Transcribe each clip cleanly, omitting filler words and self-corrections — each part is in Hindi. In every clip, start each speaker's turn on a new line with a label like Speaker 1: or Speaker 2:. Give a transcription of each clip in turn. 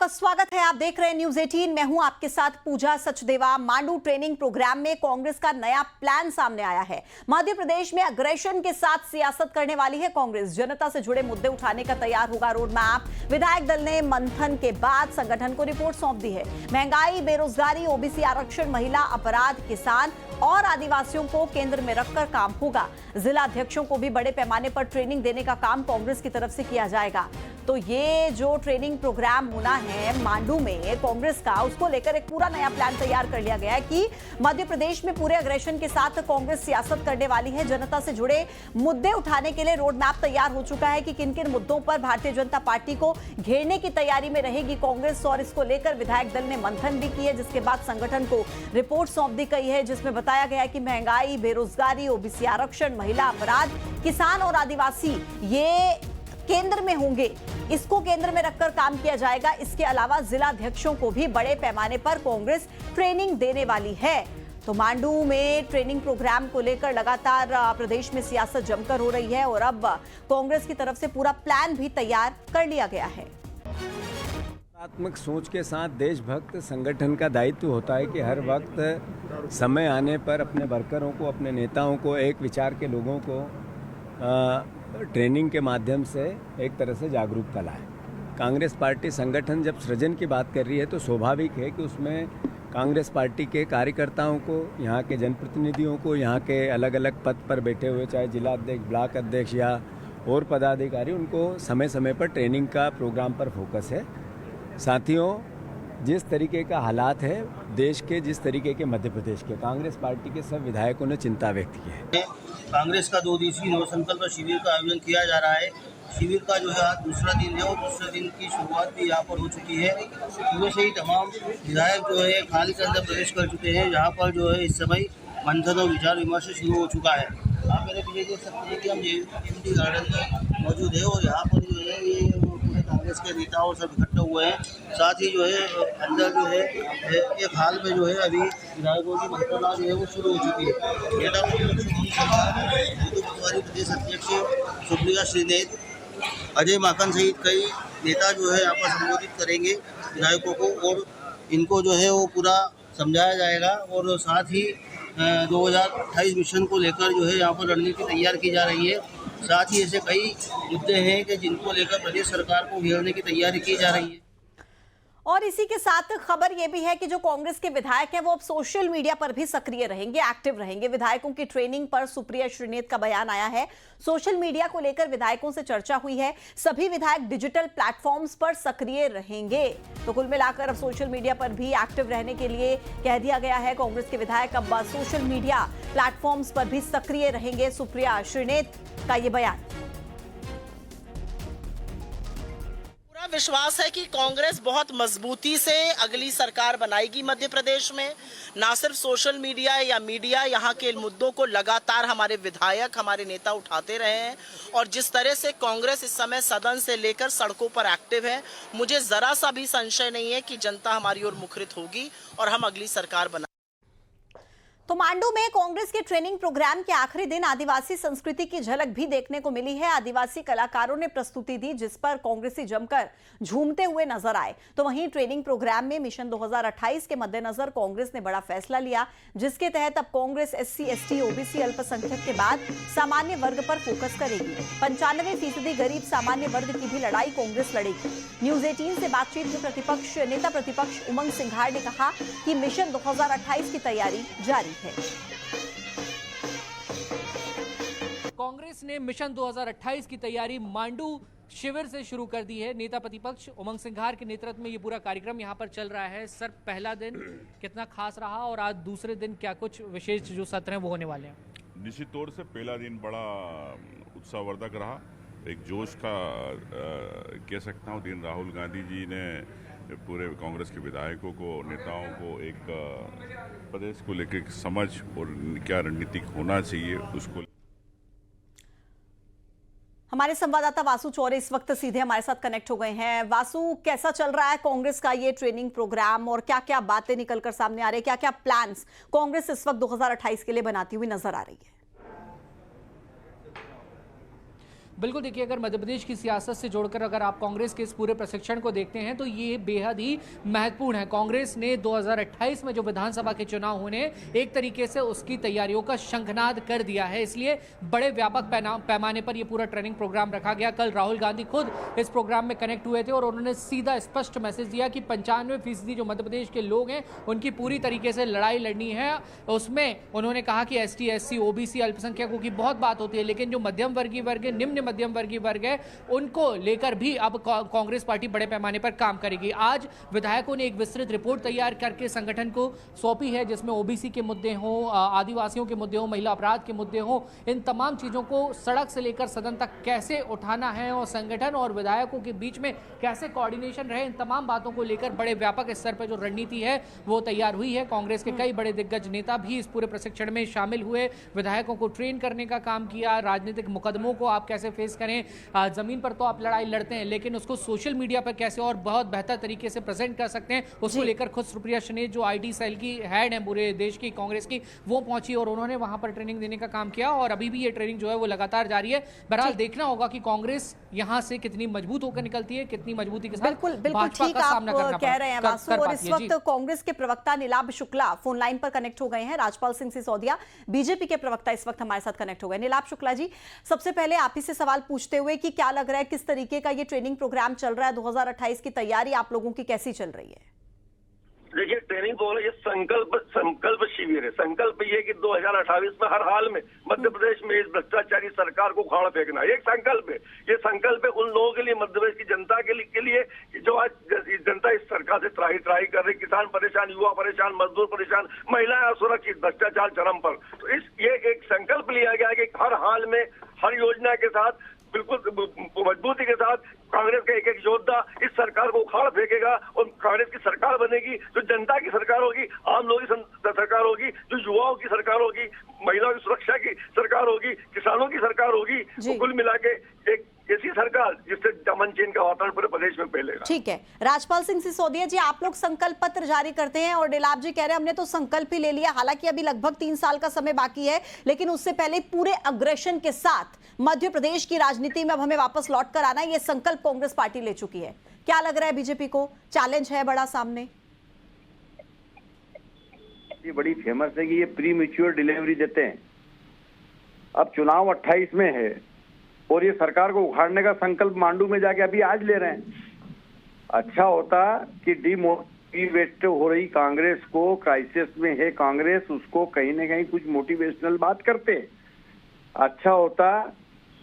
Speaker 1: आपका स्वागत है। आप देख रहे हैं न्यूज 18। मैं हूं आपके साथ पूजा सचदेवा। मांडू ट्रेनिंग प्रोग्राम में कांग्रेस का नया प्लान सामने आया है। मध्य प्रदेश में अग्रेशन के साथ सियासत करने वाली है कांग्रेस। जनता से जुड़े मुद्दे उठाने का तैयार होगा रोड मैप। विधायक दल ने मंथन के बाद संगठन को रिपोर्ट सौंप दी है। महंगाई, बेरोजगारी, ओबीसी आरक्षण, महिला अपराध, किसान और आदिवासियों को केंद्र में रखकर काम होगा। जिला अध्यक्षों को भी बड़े पैमाने पर ट्रेनिंग देने का काम कांग्रेस की तरफ से किया जाएगा। तो ये जो ट्रेनिंग प्रोग्राम होना है मांडू में कांग्रेस का, उसको लेकर एक पूरा नया प्लान तैयार कर लिया गया है कि मध्य प्रदेश में पूरे अग्रेशन के साथ कांग्रेस सियासत करने वाली है। जनता से जुड़े मुद्दे उठाने के लिए रोड मैप तैयार हो चुका है कि किन किन मुद्दों पर भारतीय जनता पार्टी को घेरने की तैयारी में रहेगी कांग्रेस। और इसको लेकर विधायक दल ने मंथन भी की है, जिसके बाद संगठन को रिपोर्ट सौंप दी गई है, जिसमें बताया गया है कि महंगाई, बेरोजगारी, ओबीसी आरक्षण, महिला अपराध, किसान और आदिवासी ये केंद्र में होंगे। इसको केंद्र में रखकर काम किया जाएगा। इसके अलावा जिला अध्यक्षों को भी बड़े पैमाने पर कांग्रेस ट्रेनिंग देने वाली है। तो मांडू में ट्रेनिंग प्रोग्राम को लेकर लगातार प्रदेश में सियासत जमकर हो रही है और अब कांग्रेस की तरफ से पूरा प्लान भी तैयार कर लिया गया है।
Speaker 2: सकारात्मक सोच के साथ देशभक्त संगठन का दायित्व होता है कि हर वक्त समय आने पर अपने वर्करों को, अपने नेताओं को, एक विचार के लोगों को ट्रेनिंग के माध्यम से एक तरह से जागरूकता लाए। कांग्रेस पार्टी संगठन जब सृजन की बात कर रही है तो स्वाभाविक है कि उसमें कांग्रेस पार्टी के कार्यकर्ताओं को, यहाँ के जनप्रतिनिधियों को, यहाँ के अलग अलग पद पर बैठे हुए चाहे जिला अध्यक्ष, ब्लॉक अध्यक्ष या और पदाधिकारी, उनको समय समय पर ट्रेनिंग का प्रोग्राम पर फोकस है। साथियों, जिस तरीके का हालात है देश के, जिस तरीके के मध्य प्रदेश के, कांग्रेस पार्टी के सब विधायकों ने चिंता व्यक्त की है।
Speaker 3: कांग्रेस का 2 दिवसीय नव संकल्प शिविर का आयोजन किया जा रहा है। शिविर का जो है आज दूसरा दिन है और दूसरे दिन की शुरुआत भी यहाँ पर हो चुकी है। सुबह से ही तमाम विधायक जो है खाल के अंदर प्रवेश कर चुके हैं। यहाँ पर जो है इस समय मंथन और विचार विमर्श शुरू हो चुका है। आप मेरे पीछे देख सकते हैं कि हम एमडी गार्डन में मौजूद है और यहाँ पर जो है ये पूरे कांग्रेस के नेता और सब इकट्ठे हुए हैं। साथ ही जो है अंदर जो है एक हाल में जो है अभी विधायकों की मंत्रणा जो है वो शुरू हो चुकी है। नेता प्रदेश अध्यक्ष सुप्रिया श्रीनेत, अजय माकन सहित कई नेता जो है यहाँ पर संबोधित करेंगे विधायकों को और इनको जो है वो पूरा समझाया जाएगा। और साथ ही 2028 मिशन को लेकर जो है यहाँ पर रणनीति तैयार की जा रही है। साथ ही ऐसे कई मुद्दे हैं कि जिनको लेकर प्रदेश सरकार को घेरने की तैयारी की जा रही है।
Speaker 1: और इसी के साथ खबर यह भी है कि जो कांग्रेस के विधायक हैं वो अब सोशल मीडिया पर भी सक्रिय रहेंगे, एक्टिव रहेंगे। विधायकों की ट्रेनिंग पर सुप्रिया श्रीनेत का बयान आया है। सोशल मीडिया को लेकर विधायकों से चर्चा हुई है। सभी विधायक डिजिटल प्लेटफॉर्म्स पर सक्रिय रहेंगे। तो कुल मिलाकर अब सोशल मीडिया पर भी एक्टिव रहने के लिए कह दिया गया है। कांग्रेस के विधायक अब सोशल मीडिया प्लेटफॉर्म्स पर भी सक्रिय रहेंगे। सुप्रिया श्रीनेत का यह बयान।
Speaker 4: विश्वास है कि कांग्रेस बहुत मजबूती से अगली सरकार बनाएगी मध्य प्रदेश में। ना सिर्फ सोशल मीडिया या मीडिया, यहाँ के मुद्दों को लगातार हमारे विधायक, हमारे नेता उठाते रहे हैं और जिस तरह से कांग्रेस इस समय सदन से लेकर सड़कों पर एक्टिव है, मुझे जरा सा भी संशय नहीं है कि जनता हमारी ओर मुखरित होगी और हम अगली सरकार बना।
Speaker 1: तो मांडू में कांग्रेस के ट्रेनिंग प्रोग्राम के आखिरी दिन आदिवासी संस्कृति की झलक भी देखने को मिली है। आदिवासी कलाकारों ने प्रस्तुति दी जिस पर कांग्रेसी जमकर झूमते हुए नजर आए। तो वहीं ट्रेनिंग प्रोग्राम में मिशन 2028 के मद्देनजर कांग्रेस ने बड़ा फैसला लिया, जिसके तहत अब कांग्रेस SC, ST, OBC अल्पसंख्यक के बाद सामान्य वर्ग पर फोकस करेगी। 95% गरीब सामान्य वर्ग की भी लड़ाई कांग्रेस लड़ेगी। न्यूज 18 से बातचीत में नेता प्रतिपक्ष उमंग सिंघार ने कहा कि मिशन 2028 की तैयारी जारी है।
Speaker 5: कांग्रेस ने मिशन 2028 की तैयारी मांडू शिविर से शुरू कर दी है। नेता प्रतिपक्ष उमंग सिंघार के नेतृत्व में ये पूरा कार्यक्रम यहाँ पर चल रहा है। सर, पहला दिन कितना खास रहा और आज दूसरे दिन क्या कुछ विशेष जो सत्र हैं वो होने वाले हैं?
Speaker 6: निश्चित तौर से पहला दिन बड़ा उत्साहवर्धक रहा। एक जोश का कह सकता हूँ दिन। राहुल गांधी जी ने पूरे कांग्रेस के विधायकों को, नेताओं को एक प्रदेश को लेकर समझ और क्या रणनीतिक होना चाहिए उसको।
Speaker 1: हमारे संवाददाता वासु चौरे इस वक्त सीधे हमारे साथ कनेक्ट हो गए हैं। वासु, कैसा चल रहा है कांग्रेस का ये ट्रेनिंग प्रोग्राम और क्या क्या बातें निकलकर सामने आ रही है? क्या क्या प्लान्स कांग्रेस इस वक्त 2028 के लिए बनाती हुई नजर आ रही है?
Speaker 5: बिल्कुल, देखिए अगर मध्य प्रदेश की सियासत से जोड़कर अगर आप कांग्रेस के इस पूरे प्रशिक्षण को देखते हैं तो ये बेहद ही महत्वपूर्ण है। कांग्रेस ने 2028 में जो विधानसभा के चुनाव होने, एक तरीके से उसकी तैयारियों का शंखनाद कर दिया है, इसलिए बड़े व्यापक पैमाने पर यह पूरा ट्रेनिंग प्रोग्राम रखा गया। कल राहुल गांधी खुद इस प्रोग्राम में कनेक्ट हुए थे और उन्होंने सीधा स्पष्ट मैसेज दिया कि 95% जो मध्य प्रदेश के लोग हैं उनकी पूरी तरीके से लड़ाई लड़नी है। उसमें उन्होंने कहा कि ST, SC, OBC, अल्पसंख्यकों की बहुत बात होती है, लेकिन जो मध्यम वर्गीय वर्ग, निम्न मध्यम वर्गीय वर्ग है, उनको लेकर भी अब कांग्रेस पार्टी बड़े पैमाने पर काम करेगी। आज विधायकों ने एक विस्तृत रिपोर्ट तैयार करके संगठन को सौंपी है, जिसमें OBC के मुद्दे हों, आदिवासियों के मुद्दे हों, महिला अपराध के मुद्दे हों, इन तमाम चीजों को सड़क से लेकर सदन तक कैसे उठाना है और संगठन और विधायकों के बीच में कैसे कोऑर्डिनेशन रहे, इन तमाम बातों को लेकर बड़े व्यापक स्तर पर जो रणनीति है वो तैयार हुई है। कांग्रेस के कई बड़े दिग्गज नेता भी इस पूरे प्रशिक्षण में शामिल हुए, विधायकों को ट्रेन करने का काम किया। राजनीतिक मुकदमों को आप कैसे फेस करें, जमीन पर तो आप लड़ाई लड़ते हैं, लेकिन उसको सोशल मीडिया पर कैसे और बहुत बेहतर तरीके से प्रेजेंट कर सकते हैं, उसको लेकर खुद सुप्रिया शनेज जो IT सेल की हेड है पूरे देश की कांग्रेस की, वो पहुंची और उन्होंने वहां पर ट्रेनिंग देने का काम किया और अभी भी ये ट्रेनिंग जो है वो लगातार जारी है। बहरहाल देखना होगा कि कांग्रेस यहां से कितनी मजबूत होकर निकलती है, कितनी मजबूती के साथ
Speaker 1: बिल्कुल
Speaker 5: भाजपा
Speaker 1: ठीक
Speaker 5: का सामना
Speaker 1: आप
Speaker 5: करना
Speaker 1: कह रहे हैं वासु। और इस
Speaker 5: पाती है।
Speaker 1: वक्त कांग्रेस के प्रवक्ता नीलाभ शुक्ला फोन लाइन पर कनेक्ट हो गए हैं। राजपाल सिंह सिसोदिया बीजेपी के प्रवक्ता इस वक्त हमारे साथ कनेक्ट हो गए। नीलाभ शुक्ला जी, सबसे पहले आप ही से सवाल पूछते हुए कि क्या लग रहा है, किस तरीके का ये ट्रेनिंग प्रोग्राम चल रहा है, 2028 की तैयारी आप लोगों की कैसी चल रही है?
Speaker 7: देखिए, ट्रेनिंग बोले ये संकल्प शिविर है। संकल्प ये कि 2028 में हर हाल में मध्य प्रदेश में इस भ्रष्टाचारी सरकार को उखाड़ फेंकना, एक संकल्प है। ये संकल्प है उन लोगों के लिए, मध्य प्रदेश की जनता के लिए जो आज जनता इस सरकार से त्राही कर रही। किसान परेशान, युवा परेशान, मजदूर परेशान, महिलाएं असुरक्षित, भ्रष्टाचार चरम पर। तो ये एक संकल्प लिया गया है कि हर हाल में हर योजना के साथ बिल्कुल मजबूती के साथ कांग्रेस का एक योद्धा इस सरकार को उखाड़ फेंकेगा और कांग्रेस की सरकार बनेगी, जो जनता की सरकार होगी, आम लोगों की सरकार होगी, जो युवाओं की सरकार होगी, महिलाओं की सुरक्षा की सरकार होगी, किसानों की सरकार होगी। तो कुल मिला के एक ऐसी सरकार जिससे अमन चैन का वातावरण पूरे प्रदेश में फैलेगा।
Speaker 1: ठीक है, राजपाल सिंह सिसोदिया जी, आप लोग संकल्प पत्र जारी करते हैं और नीलाभ जी कह रहे हैं हमने तो संकल्प ही ले लिया। हालांकि अभी लगभग 3 साल का समय बाकी है, लेकिन उससे पहले पूरे अग्रेशन के साथ मध्य प्रदेश की राजनीति में अब हमें वापस लौट कर आना है, ये संकल्प कांग्रेस पार्टी ले चुकी है। क्या लग रहा है बीजेपी को, चैलेंज है बड़ा सामने?
Speaker 8: ये बड़ी फेमस है कि ये प्री मैच्योर डिलीवरी देते हैं। अब चुनाव 28 में है और ये सरकार को उखाड़ने का संकल्प मांडू में जाके अभी आज ले रहे हैं। अच्छा होता कि डिमोटिवेट हो रही कांग्रेस को, क्राइसिस में है कांग्रेस, उसको कहीं ना कहीं कुछ मोटिवेशनल बात करते। अच्छा होता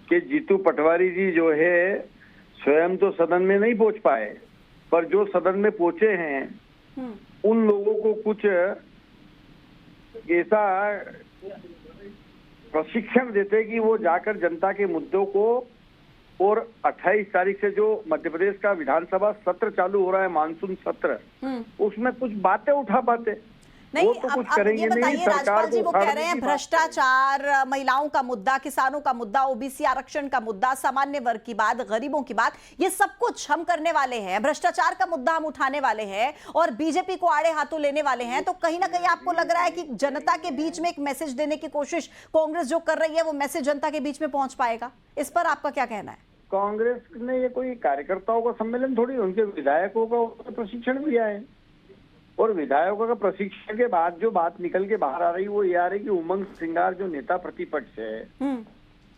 Speaker 8: कि जीतू पटवारी जी जो है स्वयं तो सदन में नहीं पहुंच पाए, पर जो सदन में पहुंचे हैं उन लोगों को कुछ ऐसा प्रशिक्षण देते कि वो जाकर जनता के मुद्दों को, और 28 तारीख से जो मध्य प्रदेश का विधानसभा सत्र चालू हो रहा है, मानसून सत्र, उसमें कुछ बातें उठा पाते।
Speaker 1: नहीं,
Speaker 8: वो तो कुछ
Speaker 1: अब
Speaker 8: करेंगे
Speaker 1: ये बताइए
Speaker 8: नहीं।
Speaker 1: राजपाल जी, वो कह रहे हैं
Speaker 8: की
Speaker 1: भ्रष्टाचार, महिलाओं का मुद्दा, किसानों का मुद्दा, OBC आरक्षण का मुद्दा, सामान्य वर्ग की बात, गरीबों की बात, ये सब कुछ हम करने वाले हैं, भ्रष्टाचार का मुद्दा हम उठाने वाले हैं और बीजेपी को आड़े हाथों लेने वाले हैं। तो कहीं ना कहीं आपको लग रहा है कि जनता के बीच में एक मैसेज देने की कोशिश कांग्रेस जो कर रही है, वो मैसेज जनता के बीच में पहुंच पाएगा? इस पर आपका क्या कहना है?
Speaker 8: कांग्रेस ने ये कोई कार्यकर्ताओं का सम्मेलन थोड़ी, उनके विधायकों का प्रशिक्षण दिया है और विधायकों का प्रशिक्षण के बाद जो बात निकल के बाहर आ रही वो ये आ रही कि उमंग सिंगार जो नेता प्रतिपक्ष है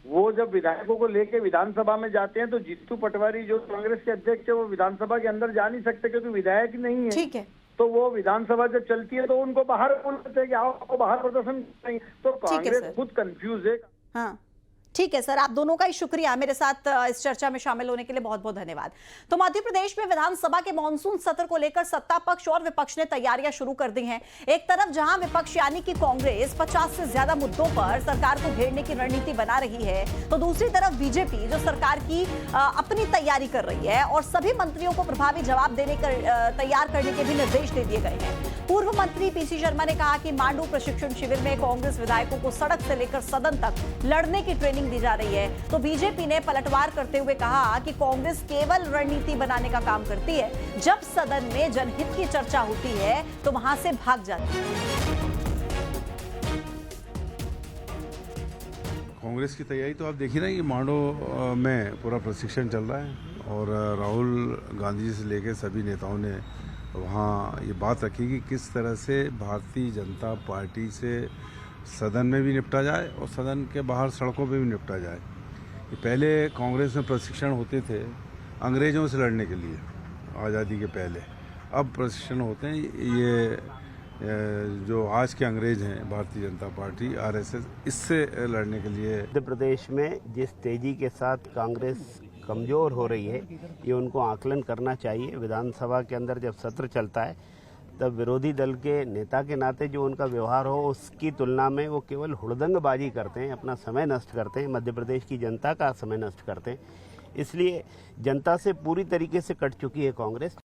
Speaker 8: वो जब विधायकों को लेके विधानसभा में जाते हैं तो जीतू पटवारी जो कांग्रेस के अध्यक्ष है वो विधानसभा के अंदर जा नहीं सकते क्योंकि विधायक नहीं है।
Speaker 1: ठीक है,
Speaker 8: तो वो विधानसभा जब चलती है तो उनको बाहर बोलते हैं कि आओ आपको बाहर प्रदर्शन करेंगे। तो कांग्रेस खुद कंफ्यूज है।
Speaker 1: हाँ ठीक है सर, आप दोनों का ही शुक्रिया मेरे साथ इस चर्चा में शामिल होने के लिए, बहुत बहुत धन्यवाद। तो मध्य प्रदेश में विधानसभा के मॉनसून सत्र को लेकर सत्ता पक्ष और विपक्ष ने तैयारियां शुरू कर दी हैं। एक तरफ जहां विपक्ष यानी कि कांग्रेस 50 से ज्यादा मुद्दों पर सरकार को घेरने की रणनीति बना रही है, तो दूसरी तरफ बीजेपी जो सरकार की अपनी तैयारी कर रही है और सभी मंत्रियों को प्रभावी जवाब देने तैयार करने के भी निर्देश दे दिए गए हैं। पूर्व मंत्री PC शर्मा ने कहा कि मांडू प्रशिक्षण शिविर में कांग्रेस विधायकों को सड़क से लेकर सदन तक लड़ने की ट्रेनिंग दी जा रही है। तो बीजेपी ने पलटवार करते हुए कहा कि कांग्रेस केवल रणनीति बनाने का काम करती है, जब सदन में जनहित की चर्चा होती है तो वहां से भाग जाती है।
Speaker 9: कांग्रेस की तैयारी तो आप देखिए ना, ये मांडो में पूरा प्रशिक्षण चल रहा है और राहुल गांधी से लेकर सभी नेताओं ने वहाँ ये बात रखी कि किस तरह से भारतीय जनता पार्टी से सदन में भी निपटा जाए और सदन के बाहर सड़कों पे भी निपटा जाए। ये पहले कांग्रेस में प्रशिक्षण होते थे अंग्रेज़ों से लड़ने के लिए, आज़ादी के पहले। अब प्रशिक्षण होते हैं ये जो आज के अंग्रेज हैं, भारतीय जनता पार्टी आरएसएस, इससे लड़ने के लिए।
Speaker 10: मध्य प्रदेश में जिस तेजी के साथ कांग्रेस कमज़ोर हो रही है, ये उनको आकलन करना चाहिए। विधानसभा के अंदर जब सत्र चलता है तब विरोधी दल के नेता के नाते जो उनका व्यवहार हो, उसकी तुलना में वो केवल हुड़दंगबाजी करते हैं, अपना समय नष्ट करते हैं, मध्य प्रदेश की जनता का समय नष्ट करते हैं। इसलिए जनता से पूरी तरीके से कट चुकी है कांग्रेस।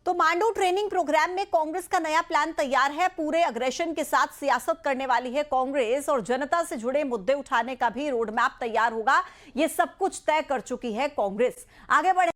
Speaker 1: तो मांडू ट्रेनिंग प्रोग्राम में कांग्रेस का नया प्लान तैयार है। पूरे अग्रेशन के साथ सियासत करने वाली है कांग्रेस और जनता से जुड़े मुद्दे उठाने का भी रोड मैप तैयार होगा। ये सब कुछ तय कर चुकी है कांग्रेस। आगे बढ़े।